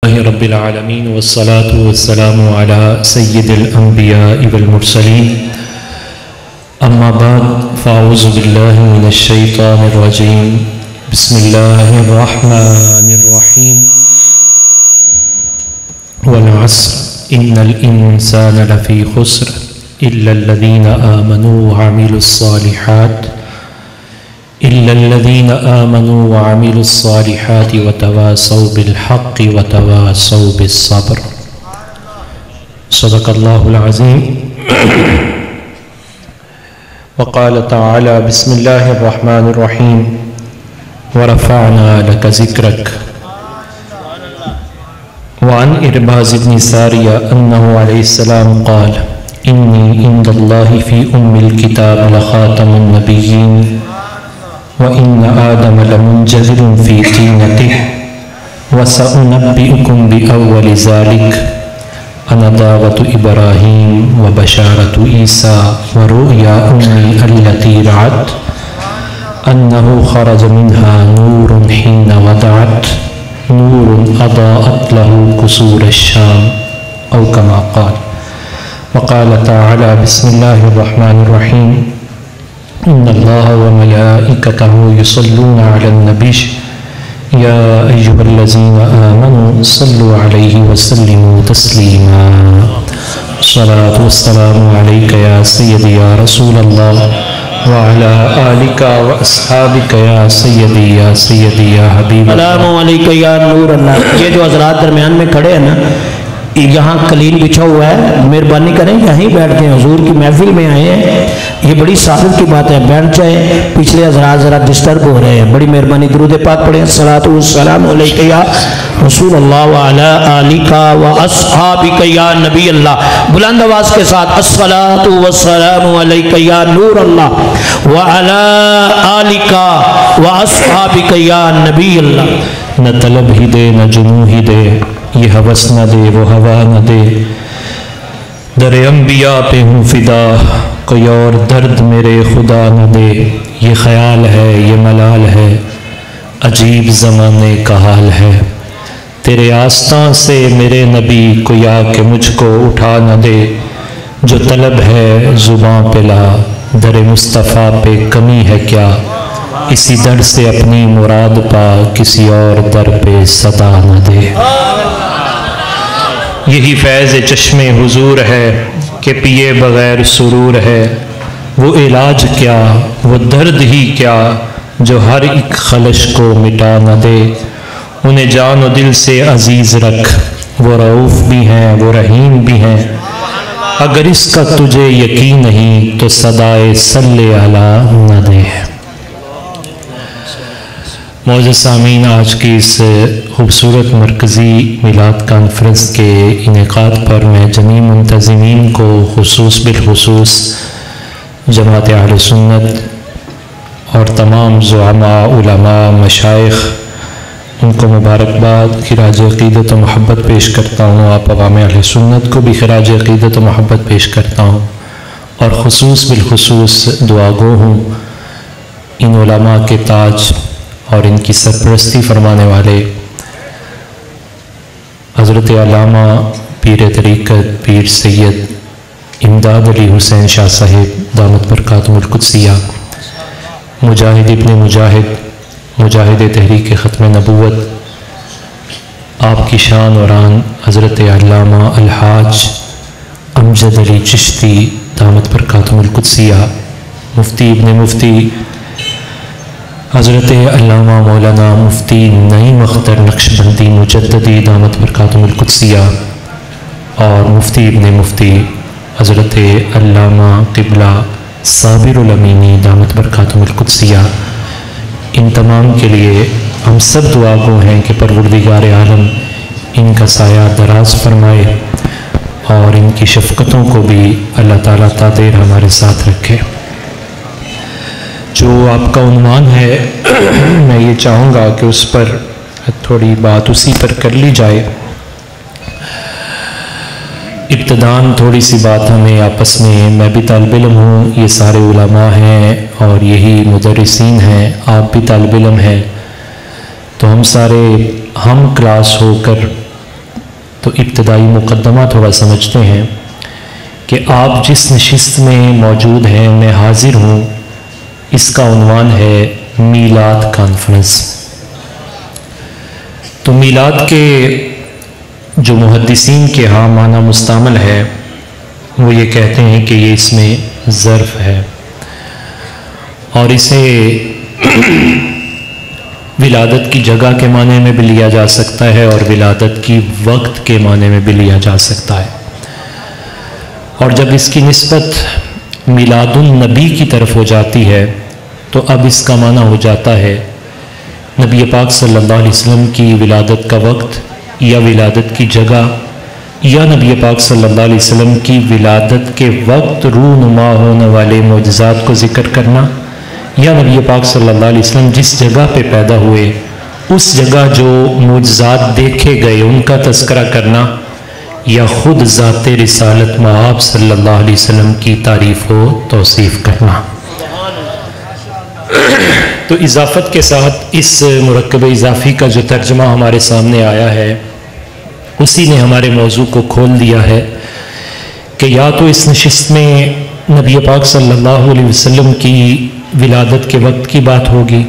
رب العالمین والصلاة والسلام علی سید الانبیاء والمرسلین اما بعد فاعوذ باللہ من الشیطان الرجیم بسم اللہ الرحمن الرحیم والعصر ان الانسان لفی خسر الا الذین آمنوا وعملوا الصالحات وتواصوا بالحق وتواصوا بالصبر صدق اللہ العظیم وقال تعالی بسم اللہ الرحمن الرحیم ورفعنا لك ذکرک وعن ارباز بن ساریہ انہ علیہ السلام قال انی عند اللہ فی الکتاب لخاتم النبیین وَإِنَّ آدَمَ لَمُنْجَزِلٌ فِي طِينَتِهِ وَسَأُنَبِّئُكُمْ بِأَوَّلِ ذَلِكَ أَنَا دَعْوَةُ إِبْرَاهِيمَ وَبَشَارَةُ عِيسَى وَرُؤْيَا أُمِّي الَّتِي رَأَتْ أَنَّهُ خَرَجَ مِنْهَا نُورٌ حِينَ وَضَعَتْ نُورٌ أَضَاءَتْ لَهُ قُصُورَ الشَّامِ أَوْ كَمَا قَالَ وقال تعالى بسم الله الرحمن الرحيم إن الله وملائكته يصلون على النبي يا أيها الذين آمنوا صلوا عليه وسلموا تسليما الصلاة والسلام عليك يا سيدي يا رسول الله وعلى آلك وأصحابك يا سيدي يا سيدي يا حبيب السلام علیکہ یا نور اللہ۔ یہ جو حضرات درمیان میں کھڑے ہیں نا، یہاں قلیل بچھا ہوا ہے، مہربانی کریں یہیں بیٹھتے ہیں، حضور کی محفل میں آئے ہیں، یہ بڑی سعادت کی بات ہے، بیٹھ جائیں، پچھلے حضرات ذرا ڈسٹرب ہو رہے ہیں، بڑی مہربانی درود پاک پڑھیں۔ الصلاۃ والسلام علیکہ یا رسول اللہ وعلی آلک واصحابک یا نبی اللہ، بلند آواز کے ساتھ الصلاۃ والسلام علیکہ یا نور اللہ وعلی آلک واصحابک یا نبی اللہ۔ نہ طلب ہی دے نہ جنو ہی دے، یہ ہوس نہ دے وہ ہوا نہ دے، در انبیاء پہ ہوں فدا، کوئی اور درد میرے خدا نہ دے، یہ خیال ہے یہ ملال ہے، عجیب زمانے کا حال ہے، تیرے آستان سے میرے نبی کوئی آ کے مجھ کو اٹھا نہ دے، جو طلب ہے زباں پہ لا، در مصطفیٰ پہ کمی ہے کیا، اسی در سے اپنی مراد پا، کسی اور در پہ صدا نہ دے۔ یہی فیض چشم حضور ہے کہ پیے بغیر سرور ہے، وہ علاج کیا وہ درد ہی کیا، جو ہر ایک خلش کو مٹا نہ دے، انہیں جان و دل سے عزیز رکھ، وہ رؤوف بھی ہیں وہ رحیم بھی ہیں، اگر اس کا تجھے یقین نہیں تو صدائے صلی علی نہ دے۔ معزز سامعین، آج کی اس خوبصورت مرکزی میلاد کانفرنس کے انعقاد پر میں جمیع منتظمین کو خصوص بالخصوص جماعت اہل سنت اور تمام زعماء علماء مشائخ ان کو مبارکباد، خراج عقیدت و محبت پیش کرتا ہوں۔ آپ عوام اہل سنت کو بھی خراج عقیدت و محبت پیش کرتا ہوں، اور خصوص بالخصوص دعا گو ہوں ان علماء کے تاج اور ان کی سرپرستی فرمانے والے حضرت علامہ پیر طریقت پیر سید امداد علی حسین شاہ صاحب دامت برکاتہم القدسیہ، مجاہد ابن مجاہد، مجاہد تحریک ختم نبوت، آپ کی شان اور آن حضرت علامہ الحاج امجد علی چشتی دامت برکاتہم القدسیہ، مفتی ابن مفتی حضرت علامہ مولانا مفتی نعیم اختر نقشبندی مجددی دامت برکاتہم القدسیہ، اور مفتی ابن مفتی حضرت علامہ قبلہ صابر الامینی دامت برکاتہم القدسیہ، ان تمام کے لیے ہم سب دعا گو ہیں کہ پروردگار عالم ان کا سایہ دراز فرمائے اور ان کی شفقتوں کو بھی اللہ تعالیٰ تا دیر ہمارے ساتھ رکھے۔ جو آپ کا عنوان ہے میں یہ چاہوں گا کہ اس پر تھوڑی بات اسی پر کر لی جائے۔ ابتداً تھوڑی سی بات ہمیں آپس میں بھی طالب علم ہوں، یہ سارے علماء ہیں اور یہی مدرسین ہیں، آپ بھی طالب علم ہیں، تو ہم سارے ہم کلاس ہو کر تو ابتدائی مقدمہ تھوڑا سمجھتے ہیں کہ آپ جس نشست میں موجود ہیں میں حاضر ہوں، اس کا عنوان ہے میلاد کانفرنس۔ تو میلاد کے جو محدثین کے ہاں معنی مستعمل ہے وہ یہ کہتے ہیں کہ یہ اس میں ظرف ہے، اور اسے ولادت کی جگہ کے معنی میں بھی لیا جا سکتا ہے اور ولادت کی وقت کے معنی میں بھی لیا جا سکتا ہے۔ اور جب اس کی نسبت میلاد النبی کی طرف ہو جاتی ہے تو اب اس کا معنی ہو جاتا ہے نبی پاک صلی اللہ علیہ وسلم کی ولادت کا وقت یا ولادت کی جگہ، یا نبی پاک صلی اللہ علیہ وسلم کی ولادت کے وقت رونما ہونے والے معجزات کو ذکر کرنا، یا نبی پاک صلی اللہ علیہ وسلم جس جگہ پہ پیدا ہوئے اس جگہ جو معجزات دیکھے گئے ان کا تذکرہ کرنا، یا خود ذات رسالت مآب صلی اللہ علیہ وسلم کی تعریف و توصیف کرنا۔ تو اضافت کے ساتھ اس مرکب اضافی کا جو ترجمہ ہمارے سامنے آیا ہے اسی نے ہمارے موضوع کو کھول دیا ہے کہ یا تو اس نشست میں نبی پاک صلی اللہ علیہ وسلم کی ولادت کے وقت کی بات ہوگی،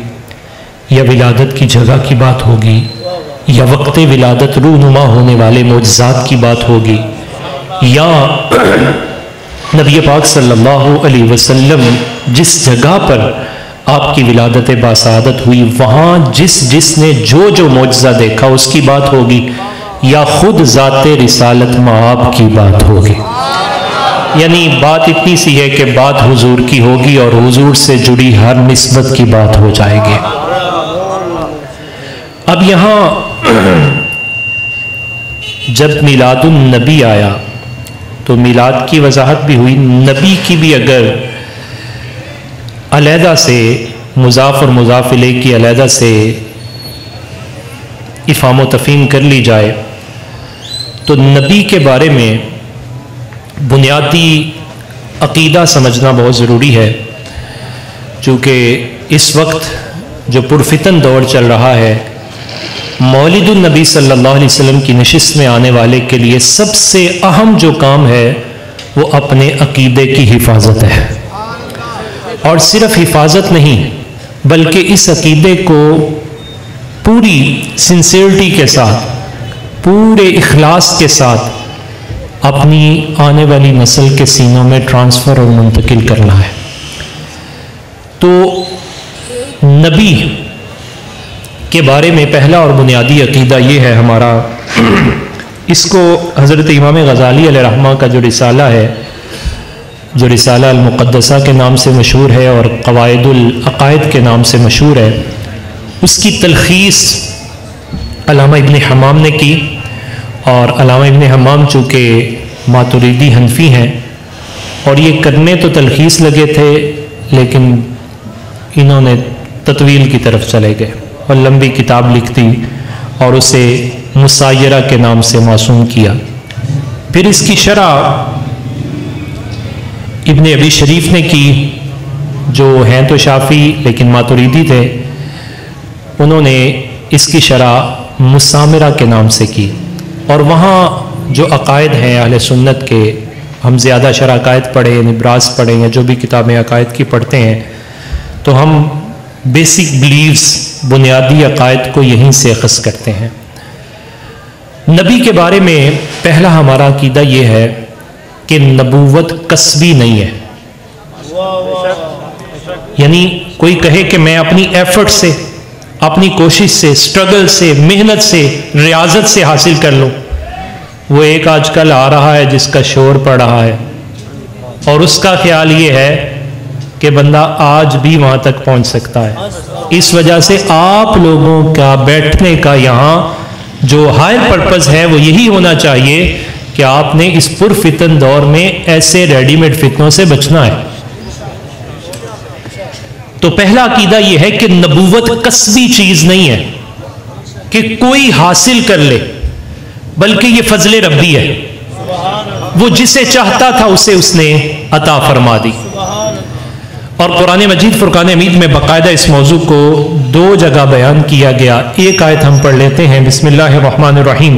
یا ولادت کی جگہ کی بات ہوگی، یا وقت ولادت رونما ہونے والے معجزات کی بات ہوگی، یا نبی پاک صلی اللہ علیہ وسلم جس جگہ پر آپ کی ولادت باسعادت ہوئی وہاں جس نے جو معجزہ دیکھا اس کی بات ہوگی، یا خود ذات رسالت مآب کی بات ہوگی۔ یعنی بات اتنی سی ہے کہ بات حضور کی ہوگی اور حضور سے جڑی ہر نسبت کی بات ہو جائے گی۔ اب یہاں جب میلاد النبی آیا تو میلاد کی وضاحت بھی ہوئی، نبی کی بھی اگر علیحدہ سے مضاف اور مضاف الیہ کی علیحدہ سے افہام و تفہیم کر لی جائے تو نبی کے بارے میں بنیادی عقیدہ سمجھنا بہت ضروری ہے، چونکہ اس وقت جو پرفتن دور چل رہا ہے مولد النبی صلی اللہ علیہ وسلم کی نشست میں آنے والے کے لیے سب سے اہم جو کام ہے وہ اپنے عقیدے کی حفاظت ہے، اور صرف حفاظت نہیں بلکہ اس عقیدے کو پوری سنسیئرٹی کے ساتھ، پورے اخلاص کے ساتھ اپنی آنے والی نسل کے سینوں میں ٹرانسفر اور منتقل کرنا ہے۔ تو نبی کے بارے میں پہلا اور بنیادی عقیدہ یہ ہے ہمارا، اس کو حضرت امام غزالی علیہ رحمہ کا جو رسالہ ہے، جو رسالہ المقدسہ کے نام سے مشہور ہے اور قواعد العقائد کے نام سے مشہور ہے، اس کی تلخیص علامہ ابن حمام نے کی، اور علامہ ابن حمام چونکہ ماتریدی حنفی ہیں اور یہ کرنے تو تلخیص لگے تھے لیکن انہوں نے تطویل کی طرف چلے گئے اور لمبی کتاب لکھ دی اور اسے مسایرہ کے نام سے موسوم کیا۔ پھر اس کی شرح ابن ابی شریف نے کی، جو ہیں تو شافعی لیکن ماتریدی تھے، انہوں نے اس کی شرح مسامرہ کے نام سے کی، اور وہاں جو عقائد ہیں اہل سنت کے، ہم زیادہ شرح عقائد پڑھیں، نبراس پڑھیں یا جو بھی کتابیں عقائد کی پڑھتے ہیں تو ہم بیسک بلیفز، بنیادی عقائد کو یہیں سے اخذ کرتے ہیں۔ نبی کے بارے میں پہلا ہمارا عقیدہ یہ ہے کہ نبوت کسبی نہیں ہے، یعنی کوئی کہے کہ میں اپنی ایفرٹ سے، اپنی کوشش سے، سٹرگل سے، محنت سے، ریاضت سے حاصل کر لوں، وہ ایک آج کل آ رہا ہے جس کا شور پڑ رہا ہے اور اس کا خیال یہ ہے کہ بندہ آج بھی وہاں تک پہنچ سکتا ہے۔ اس وجہ سے آپ لوگوں کا بیٹھنے کا یہاں جو ہائر پرپز ہے وہ یہی ہونا چاہیے کہ آپ نے اس پرفتن دور میں ایسے ریڈی میڈ فتنوں سے بچنا ہے۔ تو پہلا عقیدہ یہ ہے کہ نبوت کسبی چیز نہیں ہے کہ کوئی حاصل کر لے، بلکہ یہ فضل ربی ہے، وہ جسے چاہتا تھا اسے اس نے عطا فرما دی۔ اور قرآن مجید فرقان حمید میں باقاعدہ اس موضوع کو 2 جگہ بیان کیا گیا۔ ایک آیت ہم پڑھ لیتے ہیں، بسم اللہ الرحمن الرحیم،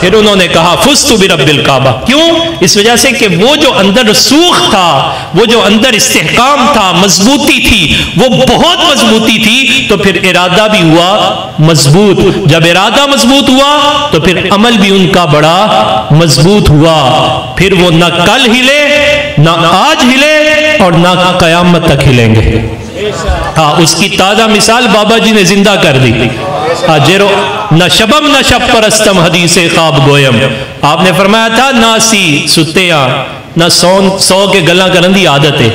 پھر انہوں نے کہا فزت برب الکعبہ. کیوں؟ اس وجہ سے کہ وہ جو اندر رسوخ تھا، وہ جو اندر استحکام تھا، مضبوطی تھی، وہ بہت مضبوطی تھی. تو پھر ارادہ بھی ہوا مضبوط. جب ارادہ مضبوط ہوا تو پھر عمل بھی ان کا بڑا مضبوط ہوا. پھر وہ نہ کل ہلے، نہ آج ہلے، اور نہ قیامت تک ہلیں گے. ہاں، اس کی تازہ مثال بابا جی نے زندہ کر دی. جیرو نہ شبم نہ شب پرستم حدیث خواب گویم. آپ نے فرمایا تھا ناسی ستیاں نہ سو کے گلاں کرن دی عادت ہے.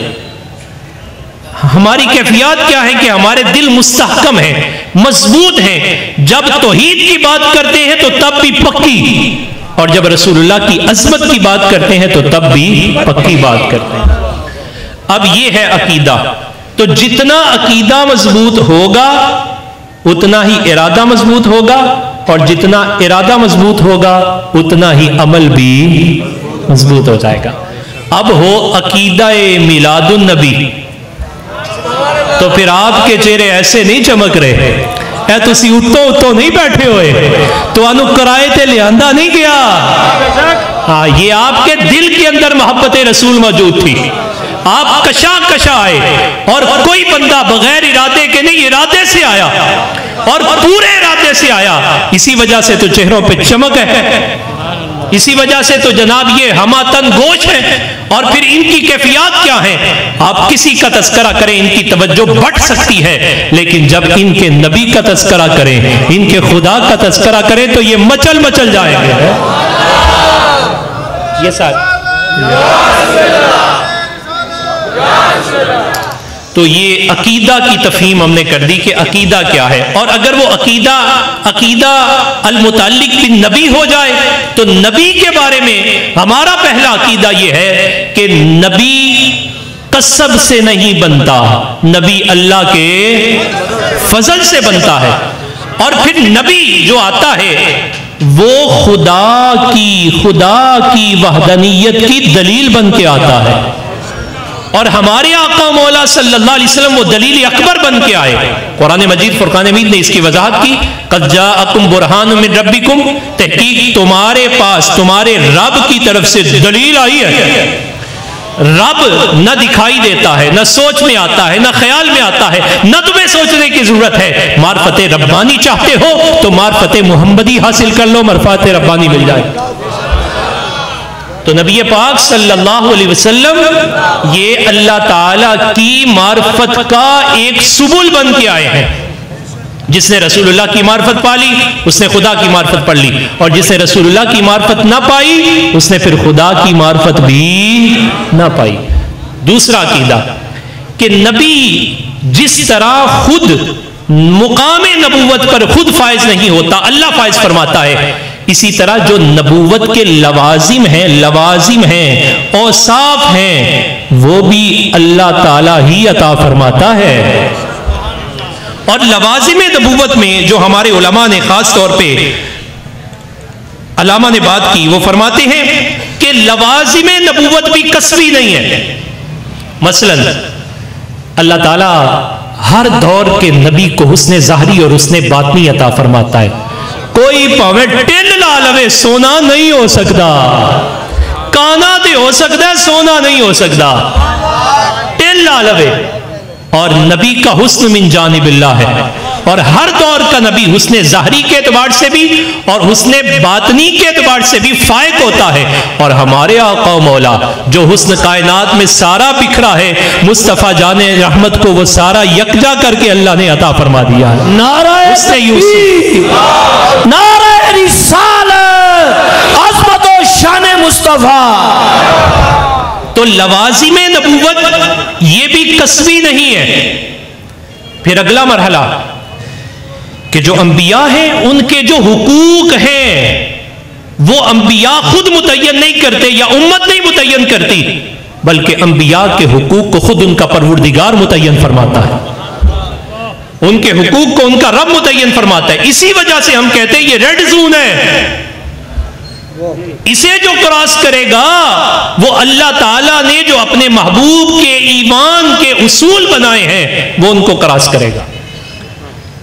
ہماری کیفیات کیا ہے کہ ہمارے دل مستحکم ہیں، مضبوط ہیں. جب توحید کی بات کرتے ہیں تو تب بھی پکی، اور جب رسول اللہ کی عظمت کی بات کرتے ہیں تو تب بھی پکی بات کرتے ہیں. اب یہ ہے عقیدہ. تو جتنا عقیدہ مضبوط ہوگا اتنا ہی ارادہ مضبوط ہوگا، اور جتنا ارادہ مضبوط ہوگا اتنا ہی عمل بھی مضبوط ہو جائے گا. اب ہو عقیدہ میلاد النبی تو پھر آپ کے چہرے ایسے نہیں چمک رہے. اے تسی اتو نہیں بیٹھے ہوئے، تو انو کرائے تے لیاندہ نہیں گیا. ہاں، یہ آپ کے دل کے اندر محبت رسول موجود تھی. آپ کشا آئے، اور کوئی بندہ بغیر ارادے کے نہیں، ارادے سے آیا اور پورے ارادے سے آیا. اسی وجہ سے تو چہروں پہ چمک ہے، اسی وجہ سے تو جناب یہ ہماتن گوش ہے. اور پھر ان کی کیفیات کیا ہیں؟ آپ کسی کا تذکرہ کریں ان کی توجہ بٹ سکتی ہے، لیکن جب ان کے نبی کا تذکرہ کریں، ان کے خدا کا تذکرہ کریں تو یہ مچل جائیں گے. یہ ساتھ تو یہ عقیدہ کی تفہیم ہم نے کر دی کہ عقیدہ کیا ہے. اور اگر وہ عقیدہ المتعلق بالنبی ہو جائے تو نبی کے بارے میں ہمارا پہلا عقیدہ یہ ہے کہ نبی کسب سے نہیں بنتا، نبی اللہ کے فضل سے بنتا ہے. اور پھر نبی جو آتا ہے وہ خدا کی وحدانیت کی دلیل بن کے آتا ہے. اور ہمارے آقا مولا صلی اللہ علیہ وسلم وہ دلیل اکبر بن کے آئے. قرآن مجید فرقان حمید نے اس کی وضاحت کی، قد جاءکم برہان من ربکم، تحقیق تمہارے پاس تمہارے رب کی طرف سے دلیل آئی ہے. رب نہ دکھائی دیتا ہے، نہ سوچ میں آتا ہے، نہ خیال میں آتا ہے، نہ تمہیں سوچنے کی ضرورت ہے. معرفت ربانی چاہتے ہو تو معرفت محمدی حاصل کر لو، معرفت ربانی مل جائے. تو نبی پاک صلی اللہ علیہ وسلم یہ اللہ تعالیٰ کی معرفت کا ایک سبل بن کے آئے ہیں. جس نے رسول اللہ کی معرفت پا لی اس نے خدا کی معرفت پڑھ لی، اور جس نے رسول اللہ کی معرفت نہ پائی اس نے پھر خدا کی معرفت بھی نہ پائی. دوسرا عقیدہ کہ نبی جس طرح خود مقام نبوت پر خود فائز نہیں ہوتا، اللہ فائز فرماتا ہے، اسی طرح جو نبوت کے لوازم ہیں اوصاف ہیں وہ بھی اللہ تعالیٰ ہی عطا فرماتا ہے. اور لوازم نبوت میں جو ہمارے علماء نے خاص طور پہ علامہ نے بات کی، وہ فرماتے ہیں کہ لوازم نبوت بھی کسبی نہیں ہے. مثلا اللہ تعالیٰ ہر دور کے نبی کو حسن ظاہری اور حسن باطنی عطا فرماتا ہے. کوئی پاوے ٹل لا لوے سونا نہیں ہو سکتا، کانا دے ہو سکتا ہے، سونا نہیں ہو سکتا. ٹل لا لوے. اور نبی کا حسن من جانب اللہ ہے، اور ہر دور کا نبی حسن ظاہری کے اعتبار سے بھی اور حسن باطنی کے اعتبار سے بھی فائق ہوتا ہے. اور ہمارے آقا و مولا جو حسن کائنات میں سارا بکھرا ہے، مصطفیٰ جان رحمت کو وہ سارا یکجا کر کے اللہ نے عطا فرما دیا ہے. نعرہ تکبیر، نعرہ رسالت، عظمت و شان مصطفیٰ. تو لوازم نبوت یہ بھی کسبی نہیں ہے. پھر اگلا مرحلہ کہ جو انبیاء ہیں ان کے جو حقوق ہیں وہ انبیاء خود متعین نہیں کرتے یا امت نہیں متعین کرتی، بلکہ انبیاء کے حقوق کو خود ان کا پروردگار متعین فرماتا ہے. ان کے حقوق کو ان کا رب متعین فرماتا ہے. اسی وجہ سے ہم کہتے ہیں یہ ریڈ زون ہے. اسے جو کراس کرے گا وہ اللہ تعالیٰ نے جو اپنے محبوب کے ایمان کے اصول بنائے ہیں وہ ان کو کراس کرے گا.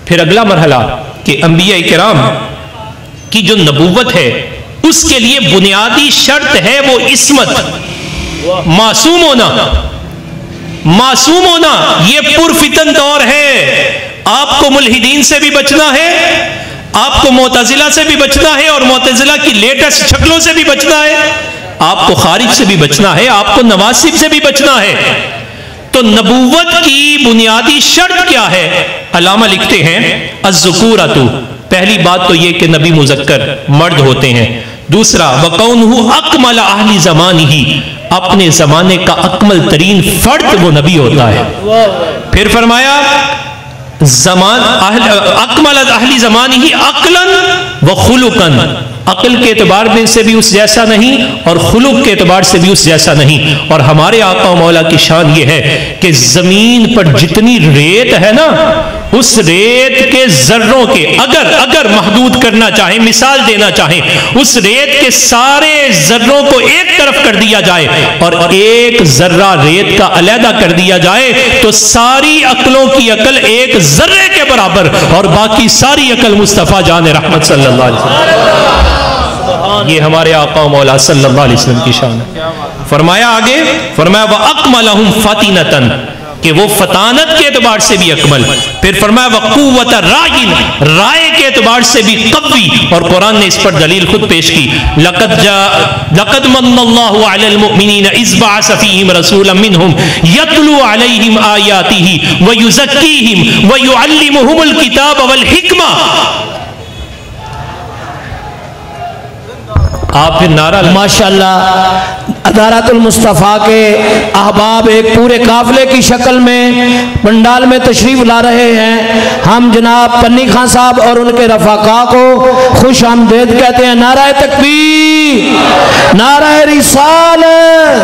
پھر اگلا مرحلہ کہ انبیاء کرام کی جو نبوت ہے اس کے لیے بنیادی شرط ہے وہ عصمت، معصوم ہونا۔ معصوم ہونا، یہ پرفتن دور ہے۔ آپ کو ملحدین سے بھی بچنا ہے، آپ کو معتزلہ سے بھی بچنا ہے، اور معتزلہ کی لیٹسٹ شکلوں سے بھی بچنا ہے، آپ کو خارج سے بھی بچنا ہے، آپ کو نواسب سے بھی بچنا ہے۔ تو نبوت کی بنیادی شرط کیا ہے؟ علامہ لکھتے ہیں الذکورۃ، پہلی بات تو یہ کہ نبی مذکر مرد ہوتے ہیں۔ دوسرا وَقَوْنُهُ أَكْمَلَ أَهْلِ زَمَانِهِ، اپنے زمانے کا اکمل ترین فرد وہ نبی ہوتا ہے۔ پھر فرمایا اکمل اہل زمانہ عقلاً و خلقاً، عقل کے اعتبار میں سے بھی اس جیسا نہیں اور خلق کے اعتبار سے بھی اس جیسا نہیں۔ اور ہمارے آقا و مولا کی شان یہ ہے کہ زمین پر جتنی ریت ہے نا، اس ریت کے ذروں کے اگر محدود کرنا چاہیں، مثال دینا چاہیں، اس ریت کے سارے ذروں کو ایک طرف کر دیا جائے اور ایک ذرہ ریت کا علیحدہ کر دیا جائے تو ساری عقلوں کی عقل ایک ذرے کے برابر، اور باقی ساری عقل مصطفیٰ جان رحمت صلی اللہ علیہ وسلم۔ یہ ہمارے آقا و مولا صلی اللہ علیہ وسلم کی شان ہے۔ فرمایا آگے، فرمایا وَأَقْمَلَهُمْ فَتِنَةً، کہ وہ فطانت کے اعتبار سے بھی اکمل۔ پھر فرمایا وَقُوَّةَ رَائٍ، رائے کے اعتبار سے بھی قوی، اور قرآن نے اس پر دلیل خود پیش کی۔ لَقَدْ مَنَّ اللَّهُ عَلَى الْمُؤْمِنِينَ إِذْ بَعَثَ فِيهِمْ رَسُولًا مِّنْهُمْ يَتْلُو عَلَيْهِمْ آيَاتِهِ وَيُزَكِّيهِمْ وَيُعَلِّمُهُمُ الْكِتَابَ وَالْحِكْمَةَ۔ آپ پھر نعرہ ماشاءاللہ ادارت المصطفیٰ کے احباب ایک پورے قافلے کی شکل میں پنڈال میں تشریف لا رہے ہیں۔ ہم جناب پنی خان صاحب اور ان کے رفقا کو خوش آمدید کہتے ہیں۔ نعرہ تکبیر، نعرہ رسالت۔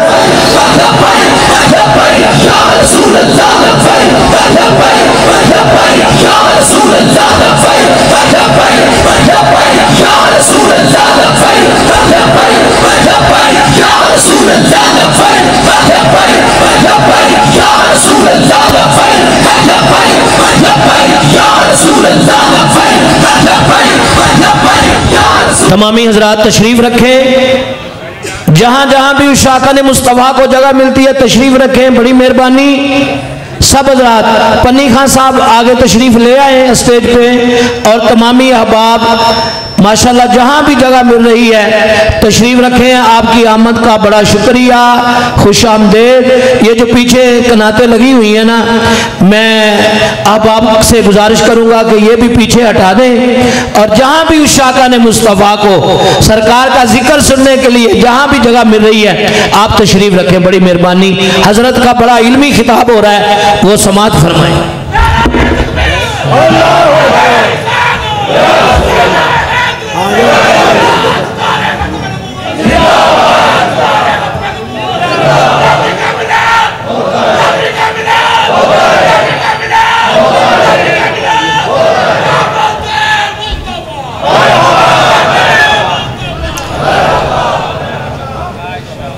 تمامی حضرات تشریف رکھیں، جہاں جہاں بھی اشاقہ مصطفیٰ کو جگہ ملتی ہے تشریف رکھیں، بڑی مہربانی۔ سب حضرات پنی خان صاحب آگے تشریف لے آئے اسٹیج پہ، اور تمامی احباب ماشاءاللہ جہاں بھی جگہ مل رہی ہے تشریف رکھیں۔ آپ کی آمد کا بڑا شکریہ، خوش آمدید۔ یہ جو پیچھے کناتیں لگی ہوئی ہیں نا، میں آپ سے گزارش کروں گا کہ یہ بھی پیچھے ہٹا دیں، اور جہاں بھی اشاقہ مصطفیٰ کو سرکار کا ذکر سننے کے لیے جہاں بھی جگہ مل رہی ہے آپ تشریف رکھیں، بڑی مہربانی۔ حضرت کا بڑا علمی خطاب ہو رہا ہے، وہ سماعت فرمائیں۔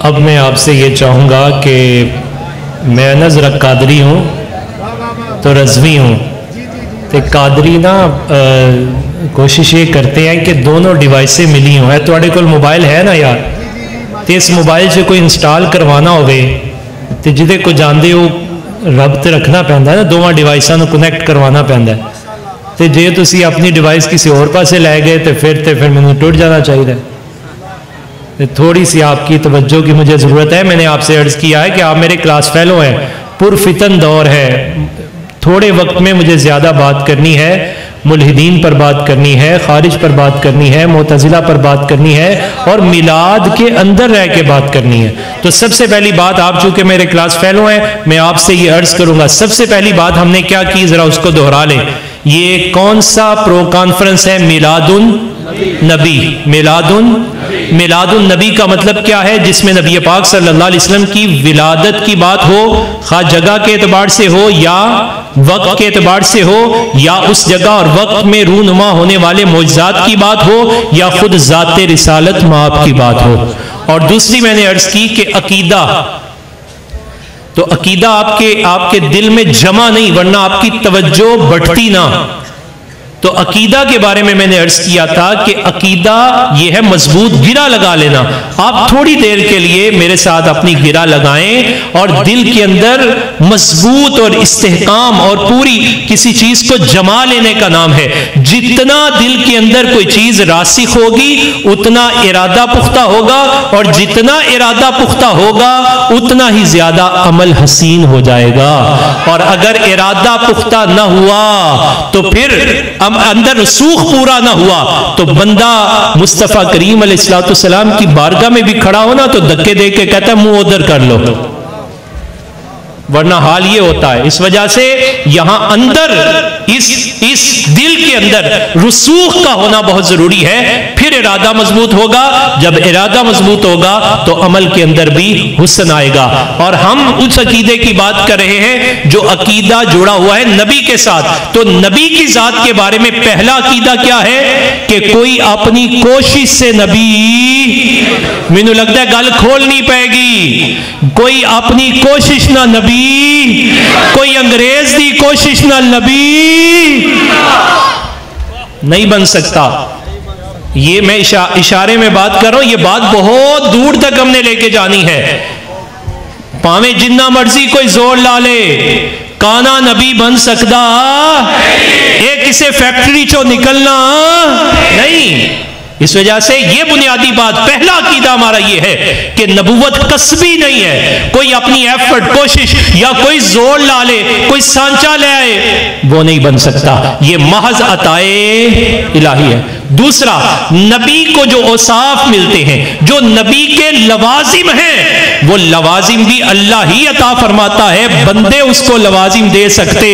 اب میں آپ سے یہ چاہوں گا کہ میں نظر قادری ہوں تو رضوی ہوں، تو قادری نا کوشش یہ کرتے ہیں کہ دونوں ڈیوائسیں ملی ہوں۔ تھوڑے کول موبائل ہے نا یار، تو اس موبائل سے کوئی انسٹال کروانا ہوئے تو جدے کو جاندے ہو ربط رکھنا پہندا ہے نا، دونوں ڈیوائساں نو کنیکٹ کروانا پہندا ہے۔ تو جے تسی اپنی ڈیوائس کسی اور پاسے لے گئے تو پھر میں ٹوٹ جانا چاہیے۔ تھوڑی سی آپ کی توجہ کی مجھے ضرورت ہے۔ میں نے آپ سے عرض کیا ہے کہ آپ میرے کلاس فیلو ہیں، پرفتن دور ہے، تھوڑے وقت میں مجھے زیادہ بات کرنی ہے، ملحدین پر بات کرنی ہے، خارج پر بات کرنی ہے، معتزلہ پر بات کرنی ہے، اور میلاد کے اندر رہ کے بات کرنی ہے۔ تو سب سے پہلی بات، آپ چونکہ میرے کلاس فیلو ہیں، میں آپ سے یہ عرض کروں گا، سب سے پہلی بات ہم نے کیا کی ذرا اس کو دہرا لیں۔ یہ کون سا پرو کانفرنس ہے؟ میلاد النبی۔ میلاد النبی کا مطلب کیا ہے؟ جس میں نبی پاک صلی اللہ علیہ وسلم کی ولادت کی بات ہو، خواہ جگہ کے اعتبار سے ہو یا وقت کے اعتبار سے ہو، یا اس جگہ اور وقت میں رونما ہونے والے معجزات کی بات ہو، یا خود ذات رسالت مآب کی بات ہو۔ اور دوسری میں نے عرض کی کہ عقیدہ، تو عقیدہ آپ کے دل میں جمع نہیں، ورنہ آپ کی توجہ بٹتی نہ۔ تو عقیدہ کے بارے میں نے عرض کیا تھا کہ عقیدہ یہ ہے مضبوط گرہ لگا لینا. آپ تھوڑی دیر کے لیے میرے ساتھ اپنی گرہ لگائیں اور دل کے اندر مضبوط اور استحکام اور پوری کسی چیز کو جما لینے کا نام ہے. جتنا دل کے اندر کوئی چیز راسخ ہوگی اتنا ارادہ پختہ ہوگا, اور جتنا ارادہ پختہ ہوگا اتنا ہی زیادہ عمل حسین ہو جائے گا. اور اگر ارادہ پختہ نہ ہوا تو پھر اندر رسوخ پورا نہ ہوا تو بندہ مصطفیٰ کریم علیہ الصلوۃ والسلام کی بارگاہ میں بھی کھڑا ہونا تو دھکے دے کے کہتا ہے منہ ادھر کر لو, ورنہ حال یہ ہوتا ہے. اس وجہ سے یہاں اندر اس دل کے اندر رسوخ کا ہونا بہت ضروری ہے, پھر ارادہ مضبوط ہوگا. جب ارادہ مضبوط ہوگا تو عمل کے اندر بھی حسن آئے گا. اور ہم اس عقیدے کی بات کر رہے ہیں جو عقیدہ جڑا ہوا ہے نبی کے ساتھ. تو نبی کی ذات کے بارے میں پہلا عقیدہ کیا ہے کہ کوئی اپنی کوشش سے نبی, مینوں لگتا ہے گل کھول نہیں پائے گی, کوئی اپنی کوشش نہ نبی, کوئی انگریز دی کوشش نہ نبی نہیں بن سکتا. یہ میں اشارے میں بات کر رہا ہوں, یہ بات بہت دور تک ہم نے لے کے جانی ہے. پاویں جنہ مرضی کوئی زور لا لے, کانا نبی بن سکتا ایک کسے فیکٹری چو نکلنا نہیں. اس وجہ سے یہ بنیادی بات, پہلا عقیدہ ہمارا یہ ہے کہ نبوت کسبی نہیں ہے, کوئی اپنی ایفرٹ کوشش یا کوئی زور لا لے, کوئی سانچہ لے آئے, وہ نہیں بن سکتا. یہ محض عطائے الہی ہے. دوسرا, نبی کو جو اوصاف ملتے ہیں, جو نبی کے لوازم ہیں, وہ لوازم بھی اللہ ہی عطا فرماتا ہے, بندے اس کو لوازم دے سکتے.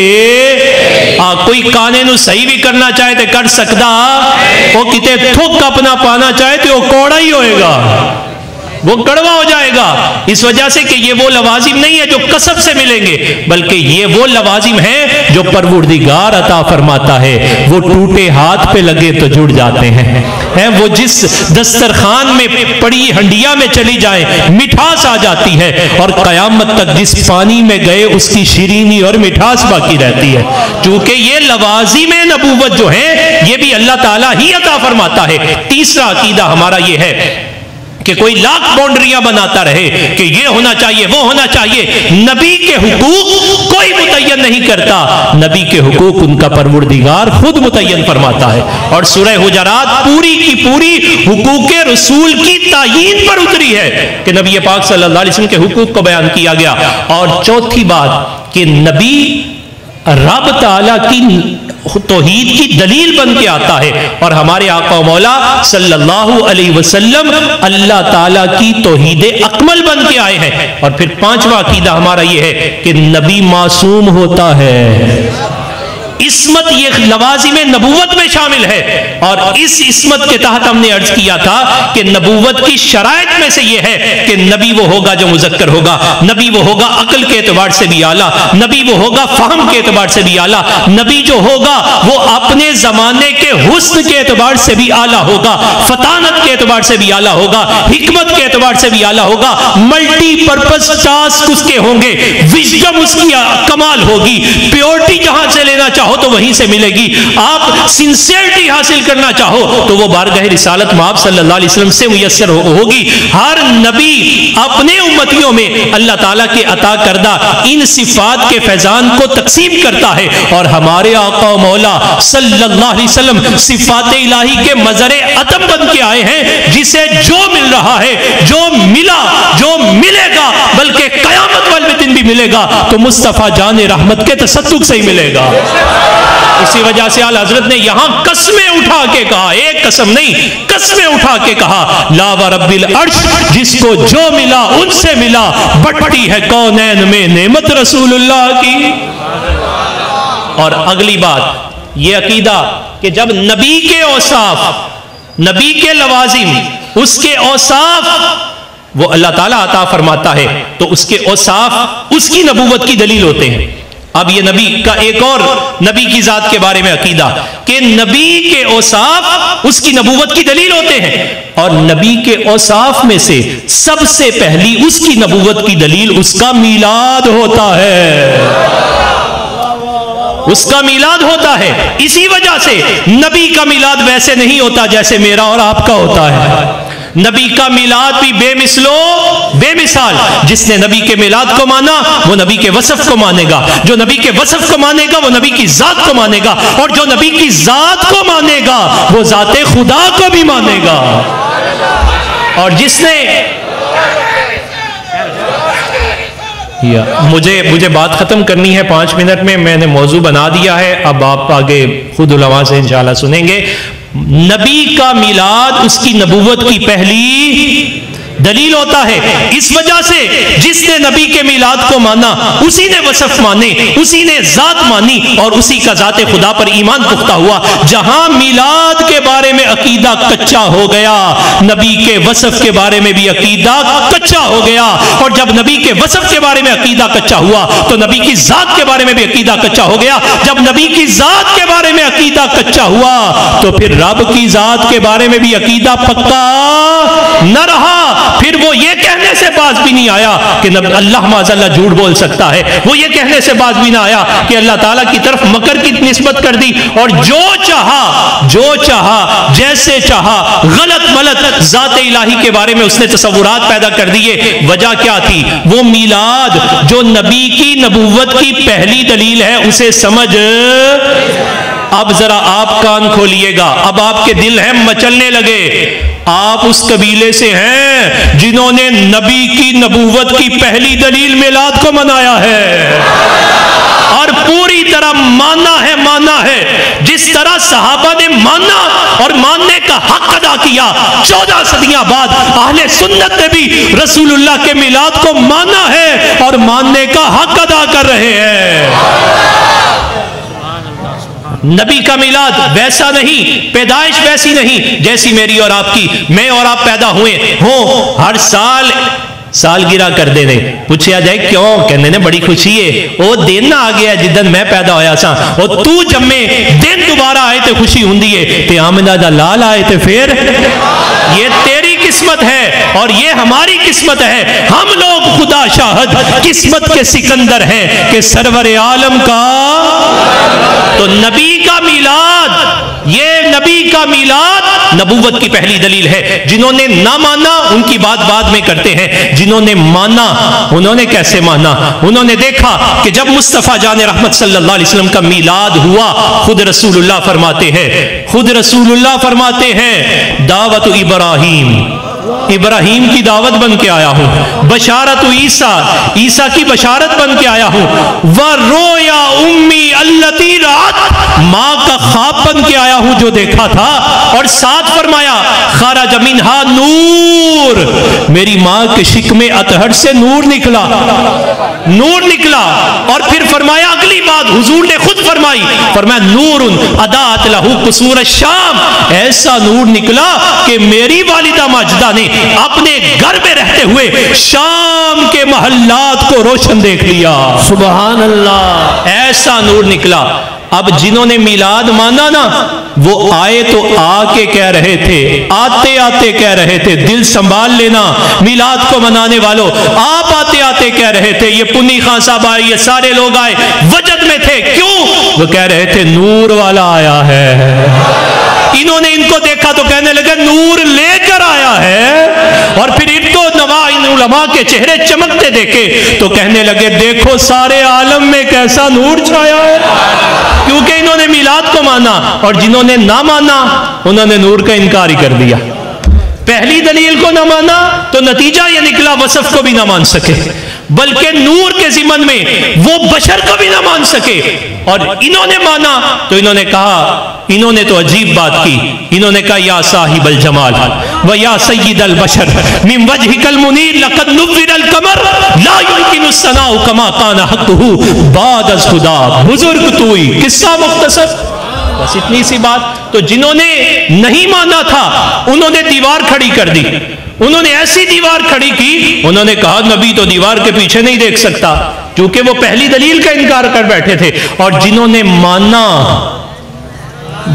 کوئی کانے نو صحیح بھی کرنا چاہے تو کر سکتا, وہ کتے تھک اپنا پانا چاہے تو وہ کوڑا ہی ہوئے گا, وہ کڑوا ہو جائے گا. اس وجہ سے کہ یہ وہ لوازم نہیں ہے جو کسب سے ملیں گے, بلکہ یہ وہ لوازم ہیں جو پروردگار عطا فرماتا ہے. وہ ٹوٹے ہاتھ پہ لگے تو جڑ جاتے ہیں, وہ جس دسترخوان میں پڑی ہنڈیا میں چلی جائیں مٹھاس آ جاتی ہے, اور قیامت تک جس پانی میں گئے اس کی شیرینی اور مٹھاس باقی رہتی ہے. چونکہ یہ لوازم نبوت جو ہیں یہ بھی اللہ تعالیٰ ہی عطا فرماتا ہے. تیسرا عقیدہ ہمارا یہ ہے کہ کوئی لاکھ باؤنڈریاں بناتا رہے کہ یہ ہونا چاہیے وہ ہونا چاہیے. نبی کے حقوق کوئی متعین نہیں کرتا, نبی کے حقوق ان کا پروردگار خود متعین فرماتا ہے. اور سورہ حجرات پوری کی پوری حقوق رسول کی تعیین پر اتری ہے کہ نبی پاک صلی اللہ علیہ وسلم کے حقوق کو بیان کیا گیا. اور چوتھی بات کہ نبی رب تعالیٰ کی توحید کی دلیل بن کے آتا ہے, اور ہمارے آقا و مولا صلی اللہ علیہ وسلم اللہ تعالیٰ کی توحید اکمل بن کے آئے ہیں. اور پھر پانچواں عقیدہ ہمارا یہ ہے کہ نبی معصوم ہوتا ہے. عصمت یہ لوازم نبوت میں شامل ہے, اور اس عصمت کے تحت ہم نے عرض کیا تھا کہ نبوت کی شرائط میں سے یہ ہے کہ نبی وہ ہوگا جو مذکر ہوگا, نبی وہ ہوگا عقل کے اعتبار سے بھی اعلیٰ, نبی وہ ہوگا فہم کے اعتبار سے بھی اعلیٰ, نبی جو ہوگا وہ اپنے زمانے کے حسن کے اعتبار سے بھی اعلیٰ ہوگا, فطانت کے اعتبار سے بھی اعلیٰ ہوگا, حکمت کے اعتبار سے بھی اعلیٰ ہوگا, ملٹی پرپس ٹاسک اس کے ہوں گے, وژڈم اس کی کمال ہوگی, پیورٹی جہاں سے لینا چاہو تو وہیں سے ملے گی, آپ سنسیئرٹی حاصل کرنا چاہو تو وہ بارگاہ رسالت مآب صلی اللہ علیہ وسلم سے میسر ہوگی. ہر نبی اپنے امتیوں میں اللہ تعالیٰ کے عطا کردہ ان صفات کے فیضان کو تقسیم کرتا ہے, اور ہمارے آقا و مولا صلی اللہ علیہ وسلم صفات الہی کے مظہر عطم بن کے آئے ہیں, جسے جو مل رہا ہے, جو ملا, جو ملے گا, بلکہ قیامت والے دن بھی ملے گا تو مصطفیٰ جان رحمت کے تصدق سے ہی ملے گا. اسی وجہ سے اعلیٰ حضرت نے یہاں قسمیں اٹھا کے کہا, ایک قسم نہیں قسمیں اٹھا کے کہا, لا ورب العرش, جس کو جو ملا ان سے ملا, بٹتی ہے کونین میں نعمت رسول اللہ کی. اور اگلی بات یہ عقیدہ کہ جب نبی کے اوصاف, نبی کے لوازم, اس کے اوصاف وہ اللہ تعالیٰ عطا فرماتا ہے تو اس کے اوصاف اس کی نبوت کی دلیل ہوتے ہیں. اب یہ نبی کا ایک اور نبی کی ذات کے بارے میں عقیدہ کہ نبی کے اوصاف اس کی نبوت کی دلیل ہوتے ہیں, اور نبی کے اوصاف میں سے سب سے پہلی اس کی نبوت کی دلیل اس کا میلاد ہوتا ہے. اس کا میلاد ہوتا ہے. اسی وجہ سے نبی کا میلاد ویسے نہیں ہوتا جیسے میرا اور آپ کا ہوتا ہے. نبی کا میلاد بھی بے مثال. جس نے نبی کے میلاد کو مانا وہ نبی کے وصف کو مانے گا. جو نبی کے وصف کو مانے گا وہ نبی کی ذات کو مانے گا. اور جو نبی کی ذات کو مانے گا وہ ذات خدا کو بھی مانے گا. اور جس نے مجھے بات ختم کرنی ہے 5 منٹ میں نے موضوع بنا دیا ہے. اب آپ آگے خود علماء سے انشاءاللہ سنیں گے. نبی کا میلاد اس کی نبوت کی پہلی دلیل ہوتا ہے. اس وجہ سے جس نے نبی کے میلاد کو مانا اسی نے وصف مانے, اسی نے ذات مانی اور اسی کا ذات خدا پر ایمان پختہ ہوا. جہاں میلاد کے بارے میں عقیدہ کچا ہو گیا نبی کے وصف کے بارے میں بھی عقیدہ کچا ہو گیا. اور جب نبی کے وصف کے بارے میں عقیدہ کچا ہوا تو نبی کی ذات کے بارے میں بھی عقیدہ کچا ہو گیا. جب نبی کی ذات کے بارے میں عقیدہ کچا ہوا تو پھر رب کی ذات کے بارے میں بھی عقیدہ پکا نہ رہا. پھر وہ یہ کہنے سے باز بھی نہیں آیا کہ اللہ معاذ اللہ جھوٹ بول سکتا ہے. وہ یہ کہنے سے باز بھی نہ آیا کہ اللہ تعالیٰ کی طرف مکر کی نسبت کر دی اور جو چاہا جیسے چاہا غلط ملت ذات الہی کے بارے میں اس نے تصورات پیدا کر دیے. وجہ کیا تھی؟ وہ میلاد جو نبی کی نبوت کی پہلی دلیل ہے اسے سمجھ. اب ذرا آپ کان کھولیے گا, اب آپ کے دل ہیں مچلنے لگے. آپ اس قبیلے سے ہیں جنہوں نے نبی کی نبوت کی پہلی دلیل میلاد کو منایا ہے اور پوری طرح مانا ہے جس طرح صحابہ نے مانا اور ماننے کا حق ادا کیا. 14 صدیاں بعد اہل سنت نے بھی رسول اللہ کے میلاد کو مانا ہے اور ماننے کا حق ادا کر رہے ہیں. نبی کا میلاد ویسا نہیں, پیدائش ویسی نہیں جیسی میری اور آپ کی. میں اور آپ پیدا ہوئے ہوں ہر سالگرہ کر دے رہے. پوچھا جائے کیوں؟ کہنے نے بڑی خوشی ہے, وہ دن آ گیا جدن میں پیدا ہویا سا, اور تو جمے دن دوبارہ آئے تے خوشی ہوندی ہے, تے آمنہ دا لال آئے تے پھر یہ تیری قسمت ہے اور یہ ہماری قسمت ہے. ہم لوگ خدا شاہد قسمت کے سکندر ہیں کہ سرور عالم کا. تو نبی کا میلاد, یہ نبی کا میلاد نبوت کی پہلی دلیل ہے. جنہوں نے نہ مانا ان کی بات بعد میں کرتے ہیں, جنہوں نے مانا انہوں نے کیسے مانا؟ انہوں نے دیکھا کہ جب مصطفیٰ جان رحمت صلی اللہ علیہ وسلم کا میلاد ہوا, خود رسول اللہ فرماتے ہیں دعوت ابراہیم کی دعوت بن کے آیا ہوں, بشارت عیسیٰ کی بشارت بن کے آیا ہوں, وَرُؤْيَا أُمِّي الَّتِي رَأَتْ ماں کا خواب بن کے آیا ہوں جو دیکھا تھا. اور ساتھ فرمایا خرج منہا نور, میری ماں کے شکم اطہر سے نور نکلا. اور پھر فرمایا اگلی بات حضور نے خود فرمایا نور اضاءت لہ قصور الشام, ایسا نور نکلا کہ میری والدہ ماجدہ نے اپنے گھر میں رہتے ہوئے شام کے محلات کو روشن دیکھ لیا. سبحان اللہ, ایسا نور نکلا. اب جنہوں نے میلاد مانا نا وہ آئے تو آ کے کہہ رہے تھے, آتے کہہ رہے تھے, دل سنبھال لینا میلاد کو منانے والوں. آپ آتے کہہ رہے تھے, یہ پنی خان صاحب آئے, یہ سارے لوگ آئے, وجد میں تھے. کیوں؟ وہ کہہ رہے تھے نور والا آیا ہے. انہوں نے ان کو دیکھا تو کہنے لگے نور لے کر آیا ہے. اور پھر ان کو علماء کے چہرے چمکتے دیکھے تو کہنے لگے دیکھو سارے عالم میں کیسا نور چھایا ہے. کیونکہ انہوں نے میلاد کو مانا, اور جنہوں نے نہ مانا انہوں نے نور کا انکار ہی کر دیا. پہلی دلیل کو نہ مانا تو نتیجہ یہ نکلا وصف کو بھی نہ مان سکے, بلکہ نور کے ضمن میں وہ بشر کو بھی نہ مان سکے. اور انہوں نے مانا تو انہوں نے کہا, انہوں نے تو عجیب بات کی, انہوں نے کہا یا صاحب الجمال و یا سید البشر من وجهك المنیر لقد نور القمر لا يمكن الثناء كما كان حقه بعد از خدا. بزرگ توئی, قصہ مختصر, بس اتنی سی بات. تو جنہوں نے نہیں مانا تھا انہوں نے دیوار کھڑی کر دی. انہوں نے ایسی دیوار کھڑی کی, انہوں نے کہا نبی تو دیوار کے پیچھے نہیں دیکھ سکتا, کیونکہ وہ پہلی دلیل کا انکار کر بیٹھے تھے. اور جنہوں نے مانا